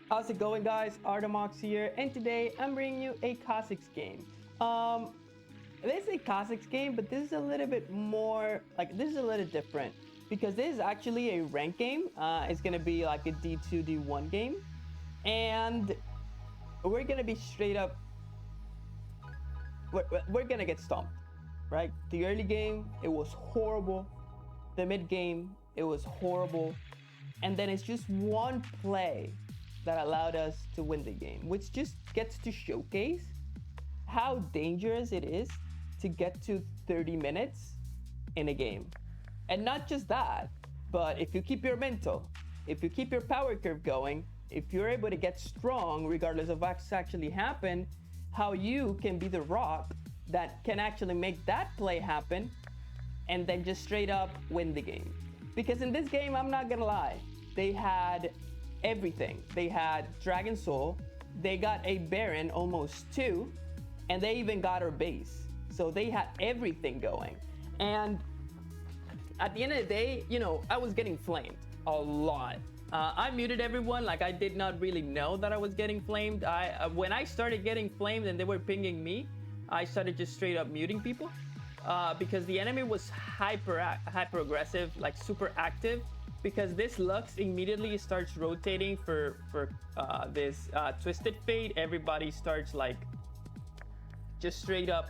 How's it going, guys? Arto here, and today I'm bringing you a KhaZix game. This is a KhaZix game, but this is a little bit more, this is a little different because this is actually a rank game. It's gonna be like a D2, D1 game, and we're gonna be straight up, we're gonna get stomped, right? The early game, it was horrible. The mid game, it was horrible. And then it's just one play that allowed us to win the game, which just gets to showcase how dangerous it is to get to 30 minutes in a game. And not just that, but if you keep your mental, if you keep your power curve going, if you're able to get strong regardless of what's actually happened, how you can be the rock that can actually make that play happen and then just straight up win the game. Because in this game, I'm not gonna lie, they had everything. They had Dragon Soul, they got a Baron, almost 2, and they even got our base. So they had everything going. And at the end of the day, I was getting flamed a lot. I muted everyone, I did not really know that I was getting flamed. When I started getting flamed and they were pinging me, I started just straight up muting people. Because the enemy was hyper aggressive, super active, because this Lux immediately starts rotating for this Twisted Fate. Everybody starts just straight up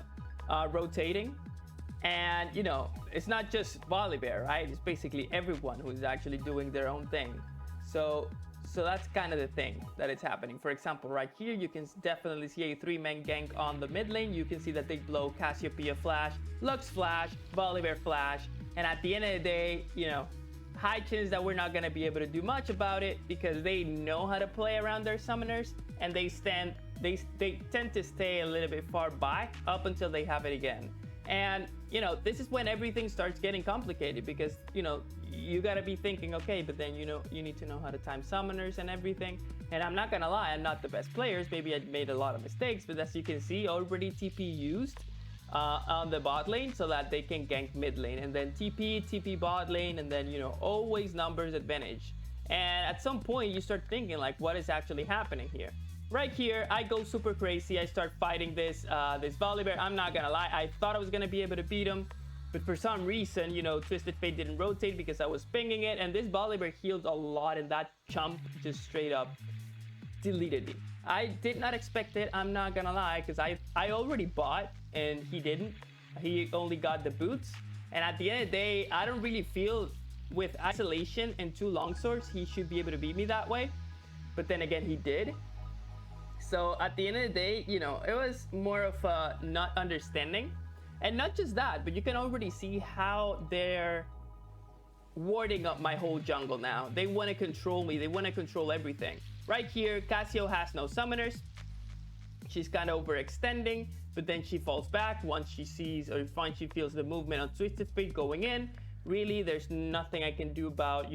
rotating, and it's not just Volibear, right? It's basically everyone who's actually doing their own thing. So that's kind of the thing that is happening. For example, right here, you can definitely see a 3-man gank on the mid lane. You can see that they blow Cassiopeia flash, Lux flash, Volibear flash. And at the end of the day, high chance that we're not going to be able to do much about it because they know how to play around their summoners, and they tend to stay a little bit far back up until they have it again. And this is when everything starts getting complicated because you got to be thinking, okay, but then you need to know how to time summoners and everything. And I'm not gonna lie, I'm not the best players. Maybe I made a lot of mistakes, but as you can see, already TP used on the bot lane so that they can gank mid lane, and then TP bot lane, and then always numbers advantage. And at some point you start thinking what is actually happening here. Right here, I go super crazy. I start fighting this Volibear. I'm not gonna lie, I thought I was gonna be able to beat him, but for some reason, Twisted Fate didn't rotate because I was pinging it, and this Volibear healed a lot, and that chump just straight up deleted me. I did not expect it, I'm not gonna lie, because I already bought, and he didn't. He only got the boots, and at the end of the day, I don't really feel with isolation and 2 longswords, he should be able to beat me that way, but then again, he did. So at the end of the day, it was more of a not understanding. And not just that, but you can already see how they're warding up my whole jungle now. They want to control me. They want to control everything. Right here, Cassio has no summoners. She's kind of overextending, but then she falls back once she sees or once she feels the movement on Twisted Fate going in. Really, there's nothing I can do about,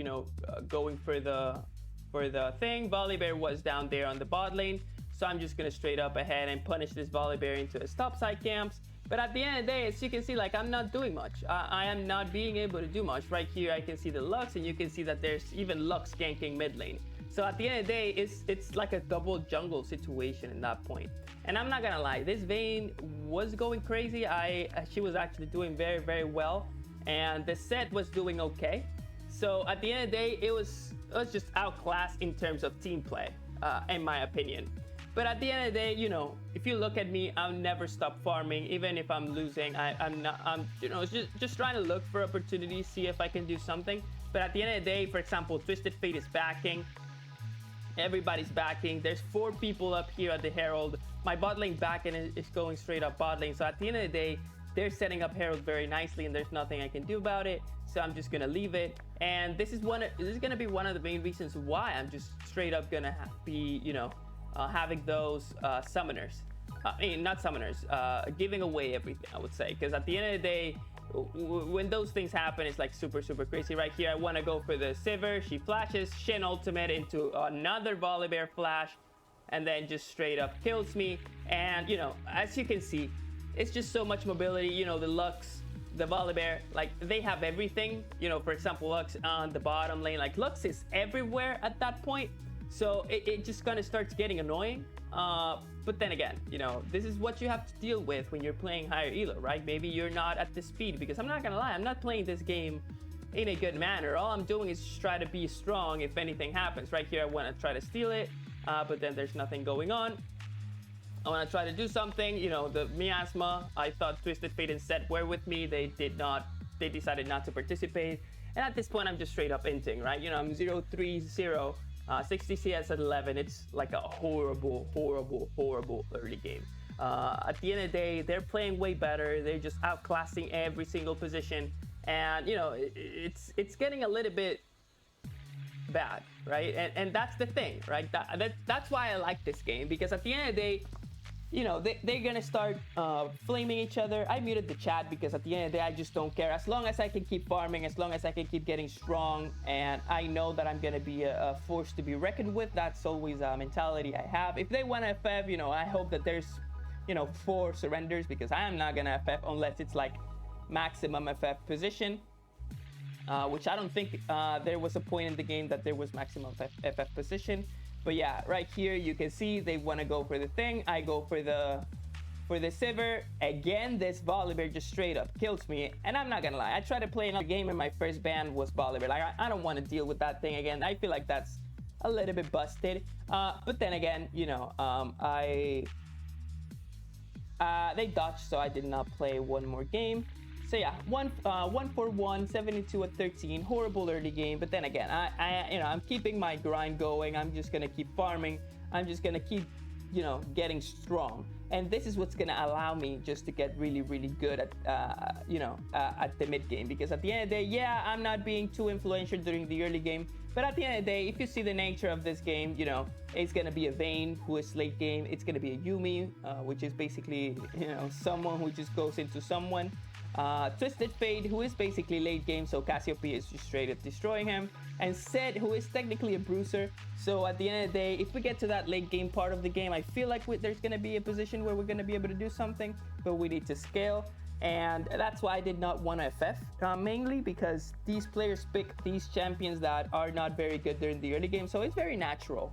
going for the thing. Volibear was down there on the bot lane. So I'm just going to straight up ahead and punish this Volibear into his topside camps. But at the end of the day, as you can see, I'm not doing much. I am not being able to do much. Right here, I can see the Lux, and you can see that there's even Lux ganking mid lane. So at the end of the day, it's like a double jungle situation in that point. And I'm not going to lie, this Vayne was going crazy. She was actually doing very, very well. And the set was doing okay. So at the end of the day, it was just outclassed in terms of team play, in my opinion. But at the end of the day, if you look at me, I'll never stop farming, even if I'm losing. I'm just trying to look for opportunities, see if I can do something. But at the end of the day, for example, Twisted Fate is backing. Everybody's backing. There's 4 people up here at the Herald. My bot lane backing is going straight up bot lane. So at the end of the day, they're setting up Herald very nicely, and there's nothing I can do about it. So I'm just gonna leave it. And this is gonna be one of the main reasons why I'm just straight up gonna be, having those summoners. Not summoners, giving away everything, I would say. Because at the end of the day, when those things happen, it's super, super crazy. Right here, I want to go for the Sivir. She flashes, Shin ultimate into another Volibear flash, and then just straight up kills me. And, as you can see, it's just so much mobility. The Lux, the Volibear, they have everything. For example, Lux on the bottom lane. Lux is everywhere at that point. So it just kind of starts getting annoying. But then again, you know, this is what you have to deal with when you're playing higher elo, right? Maybe you're not at the speed, because I'm not gonna lie, I'm not playing this game in a good manner. All I'm doing is just try to be strong if anything happens. Right here, I want to try to steal it, but then there's nothing going on. I want to try to do something. You know, the miasma, I thought Twisted Fate and Set were with me. They did not. They decided not to participate. And at this point, I'm just straight up inting, right? You know, I'm 0-3-0, 60 CS at 11. It's like a horrible, horrible, horrible early game. At the end of the day, they're playing way better. They're just outclassing every single position. And, you know, it's getting a little bit bad, right? And that's the thing, right? That's why I like this game, because at the end of the day, you know, they're gonna start flaming each other. I muted the chat because at the end of the day, I just don't care. As long as I can keep farming, as long as I can keep getting strong, and I know that I'm gonna be a force to be reckoned with, that's always a mentality I have. If they want to FF, you know, I hope that there's, you know, 4 surrenders, because I am not gonna FF unless it's like maximum FF position, which I don't think there was a point in the game that there was maximum FF position. But yeah, right here you can see they want to go for the thing. I go for the Sivir. Again, this Volibear just straight up kills me. And I'm not gonna lie, I tried to play another game and my first ban was Volibear. Like, I don't want to deal with that thing again. I feel like that's a little bit busted. But then again, you know, they dodged, so I did not play one more game. So yeah, 1-4-1, 72 at 13, horrible early game. But then again, you know, I'm keeping my grind going. I'm just gonna keep farming. I'm just gonna keep, you know, getting strong. And this is what's gonna allow me just to get really, really good at, you know, at the mid game. Because at the end of the day, yeah, I'm not being too influential during the early game. But at the end of the day, if you see the nature of this game, you know, it's gonna be a Vayne who is late game. It's gonna be a Yuumi, which is basically, you know, someone who just goes into someone. Twisted Fate, who is basically late game, so Cassiopeia is just straight up destroying him, and Zed, who is technically a bruiser. So at the end of the day, if we get to that late game part of the game, I feel like there's going to be a position where we're going to be able to do something, but we need to scale. And that's why I did not want to FF, mainly because these players pick these champions that are not very good during the early game, so it's very natural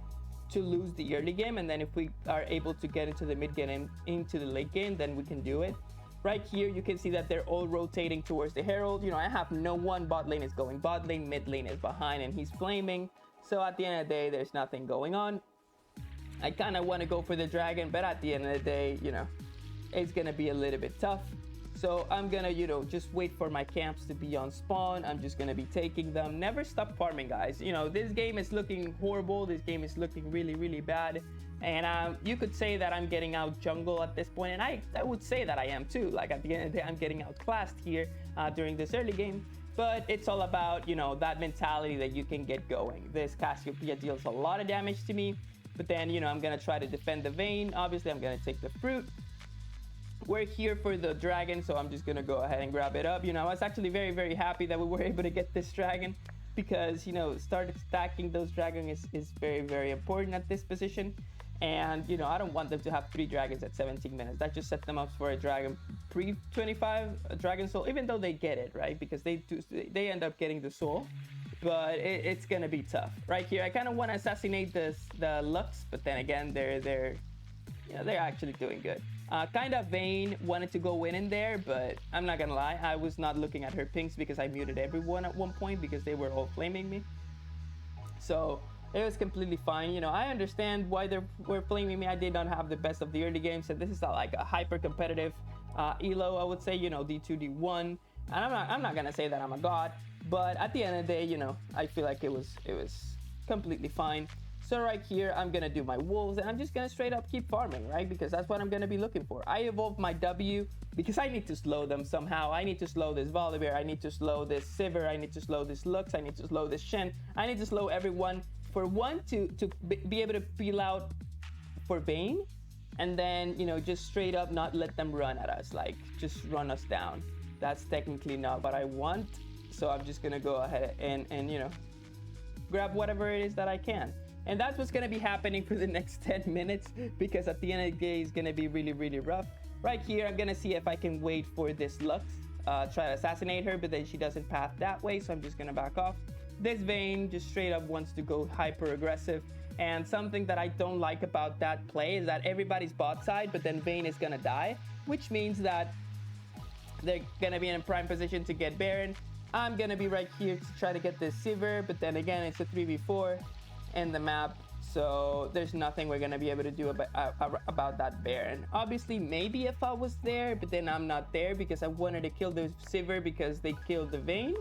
to lose the early game. And then if we are able to get into the mid game and into the late game, then we can do it. Right here, you can see that they're all rotating towards the Herald. You know, I have no one. Bot lane is going bot lane, mid lane is behind, and he's flaming. So at the end of the day, there's nothing going on. I kind of want to go for the dragon, but at the end of the day, you know, it's going to be a little bit tough. So I'm going to, you know, just wait for my camps to be on spawn. I'm just going to be taking them. Never stop farming, guys. You know, this game is looking horrible. This game is looking really, really bad. And you could say that I'm getting out jungle at this point, and I would say that I am too. Like, at the end of the day, I'm getting outclassed here during this early game. But it's all about, you know, that mentality that you can get going. This Cassiopeia deals a lot of damage to me, but then, you know, I'm gonna try to defend the Vayne. Obviously, I'm gonna take the fruit. We're here for the dragon, so I'm just gonna go ahead and grab it up. You know, I was actually very, very happy that we were able to get this dragon, because, you know, started stacking those dragons is very, very important at this position. And, you know, I don't want them to have 3 dragons at 17 minutes. That just set them up for a dragon pre-25 dragon soul, even though they get it, right? Because they end up getting the soul. But it's going to be tough. Right here, I kind of want to assassinate the Lux, but then again, they're actually doing good. Kind of Vayne wanted to go in there, but I'm not going to lie. I was not looking at her pings because I muted everyone at one point because they were all flaming me. So it was completely fine. You know, I understand why they were flaming me. I did not have the best of the early games, and this is like a hyper competitive elo, I would say. You know, D2, D1, and I'm not gonna say that I'm a god, but at the end of the day, you know, I feel like it was completely fine. So right here, I'm gonna do my wolves, and I'm just gonna straight up keep farming, right? Because that's what I'm gonna be looking for. I evolved my W because I need to slow them somehow. I need to slow this Volibear. I need to slow this Sivir. I need to slow this Lux. I need to slow this Shen. I need to slow everyone. For one, to be able to peel out for Vayne, and then, you know, just straight up not let them run at us, like just run us down. That's technically not what I want. So I'm just gonna go ahead and you know, grab whatever it is that I can. And that's what's gonna be happening for the next 10 minutes, because at the end of the day, it's gonna be really, really rough. Right here, I'm gonna see if I can wait for this Lux, try to assassinate her, but then she doesn't path that way, so I'm just gonna back off. this Vayne just straight up wants to go hyper aggressive. And something that I don't like about that play is that everybody's bot side, but then Vayne is gonna die, which means that they're gonna be in a prime position to get Baron. I'm gonna be right here to try to get this Sivir, but then again, it's a 3v4 in the map, so there's nothing we're gonna be able to do about that Baron. Obviously, maybe if I was there, but then I'm not there because I wanted to kill the Sivir because they killed the Vayne.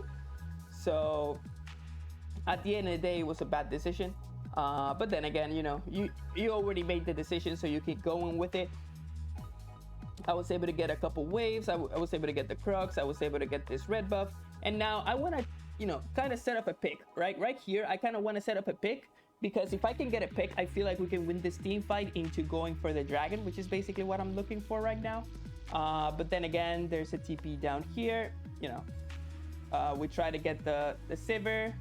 So at the end of the day, it was a bad decision. But then again, you know, you already made the decision, so you keep going with it. I was able to get a couple waves. I was able to get the Crux. I was able to get this red buff. And now I want to, you know, kind of set up a pick, right? Right here, I kind of want to set up a pick because if I can get a pick, I feel like we can win this team fight into going for the dragon, which is basically what I'm looking for right now. But then again, there's a TP down here. You know, we try to get the Sivir.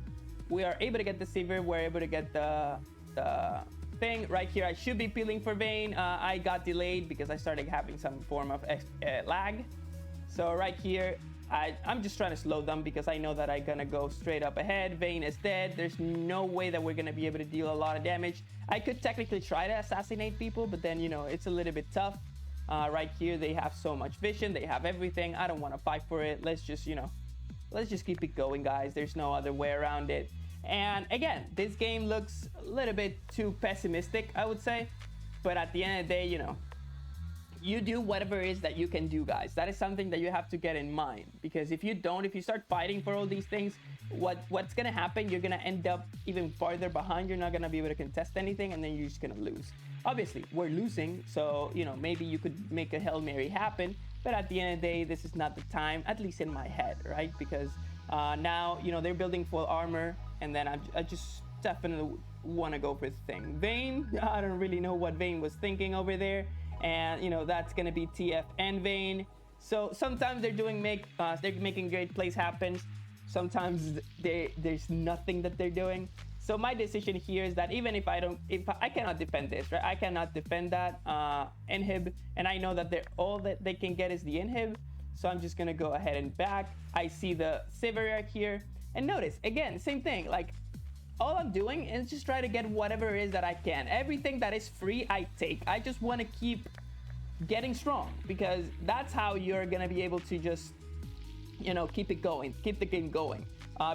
We are able to get the Sivir. We're able to get the thing right here. I should be peeling for Vayne. I got delayed because I started having some form of lag. So right here, I'm just trying to slow them because I know that I'm gonna go straight up ahead. Vayne is dead. There's no way that we're gonna be able to deal a lot of damage. I could technically try to assassinate people, but then, you know, it's a little bit tough. Right here, they have so much vision. They have everything. I don't want to fight for it. Let's just, you know, let's just keep it going, guys. There's no other way around it. And again, this game looks a little bit too pessimistic, I would say. But at the end of the day, you know, you do whatever it is that you can do, guys. That is something that you have to get in mind. Because if you don't, if you start fighting for all these things, what's going to happen, you're going to end up even farther behind. You're not going to be able to contest anything, and then you're just going to lose. Obviously, we're losing, so, you know, maybe you could make a Hail Mary happen. But at the end of the day, this is not the time, at least in my head, right? Because now, you know, they're building full armor. And then I just definitely want to go for the thing. Vayne, I don't really know what Vayne was thinking over there. And, you know, that's going to be TF and Vayne. So sometimes they're making great plays happen. Sometimes there's nothing that they're doing. So my decision here is that even if I cannot defend this, right? I cannot defend that inhib. And I know that all that they can get is the inhib. So I'm just going to go ahead and back. I see the Sivir here. And notice, again, same thing. Like, all I'm doing is just try to get whatever it is that I can. Everything that is free, I take. I just want to keep getting strong because that's how you're going to be able to just, you know, keep it going, keep the game going.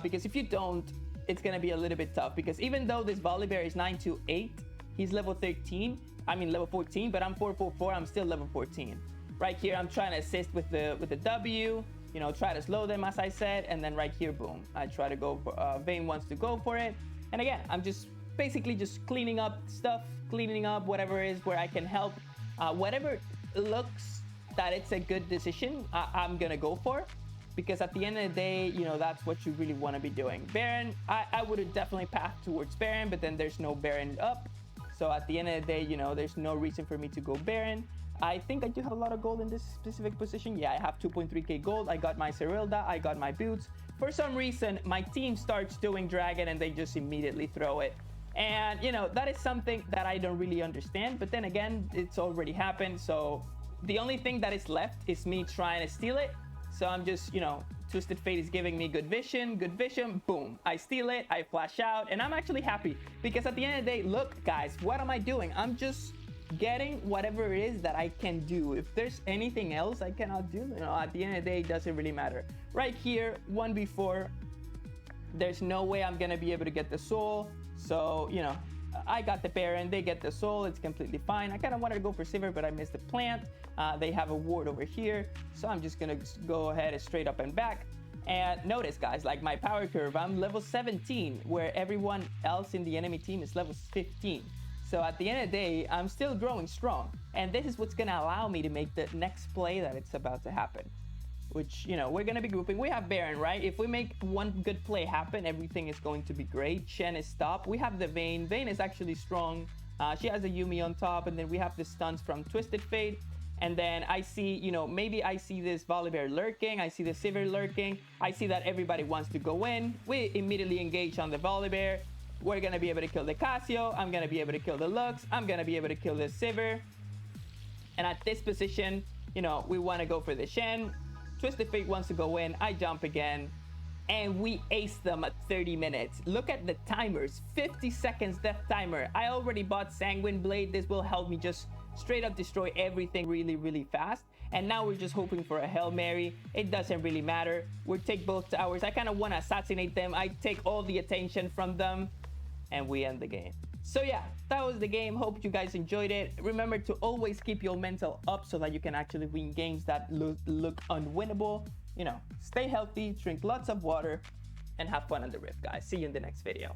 Because if you don't, it's going to be a little bit tough. Because even though this Volibear is 928, he's level 13. I mean, level 14, but I'm 444. I'm still level 14. Right here, I'm trying to assist with the W. You know, try to slow them, as I said, and then right here, boom, I try to go for Vayne wants to go for it. And again, I'm just basically just cleaning up stuff, cleaning up whatever it is where I can help. Whatever looks that it's a good decision, I'm gonna go for, because at the end of the day, you know, that's what you really want to be doing. Baron, I would have definitely passed towards Baron, but then there's no Baron up. So at the end of the day, you know, there's no reason for me to go Baron. I think I do have a lot of gold in this specific position. Yeah, I have 2.3k gold. I got my Cyrilda. I got my boots. For some reason, my team starts doing dragon and they just immediately throw it. And, you know, that is something that I don't really understand. But then again, it's already happened. So the only thing that is left is me trying to steal it. So I'm just, you know, Twisted Fate is giving me good vision, boom. I steal it, I flash out, and I'm actually happy. Because at the end of the day, look, guys, what am I doing? I'm just getting whatever it is that I can do. If there's anything else I cannot do, you know, at the end of the day, it doesn't really matter. Right here, 1v4, there's no way I'm gonna be able to get the soul. So, you know, I got the Baron, they get the soul, it's completely fine. I kind of wanted to go for Sivir, but I missed the plant. They have a ward over here, so I'm just gonna go ahead and straight up and back. And notice, guys, like my power curve, I'm level 17, where everyone else in the enemy team is level 15. So at the end of the day, I'm still growing strong. And this is what's going to allow me to make the next play that it's about to happen. Which, you know, we're going to be grouping. We have Baron, right? If we make one good play happen, everything is going to be great. Shen is top. We have the Vayne. Vayne is actually strong. She has a Yuumi on top. And then we have the stuns from Twisted Fate. And then I see, you know, maybe I see this Volibear lurking. I see the Sivir lurking. I see that everybody wants to go in. We immediately engage on the Volibear. We're going to be able to kill the Casio. I'm going to be able to kill the Lux. I'm going to be able to kill the Sivir. And at this position, you know, we want to go for the Shen. Twisted Fate wants to go in. I jump again. and we aced them at 30 minutes. Look at the timers, 50 seconds death timer. I already bought Sanguine Blade. This will help me just straight up destroy everything really, really fast. And now we're just hoping for a Hail Mary. It doesn't really matter. We'll take both towers. I kind of want to assassinate them. I take all the attention from them, and we end the game. So yeah, that was the game. Hope you guys enjoyed it. Remember to always keep your mental up so that you can actually win games that look unwinnable. You know, stay healthy, drink lots of water, and have fun on the Rift, guys. See you in the next video.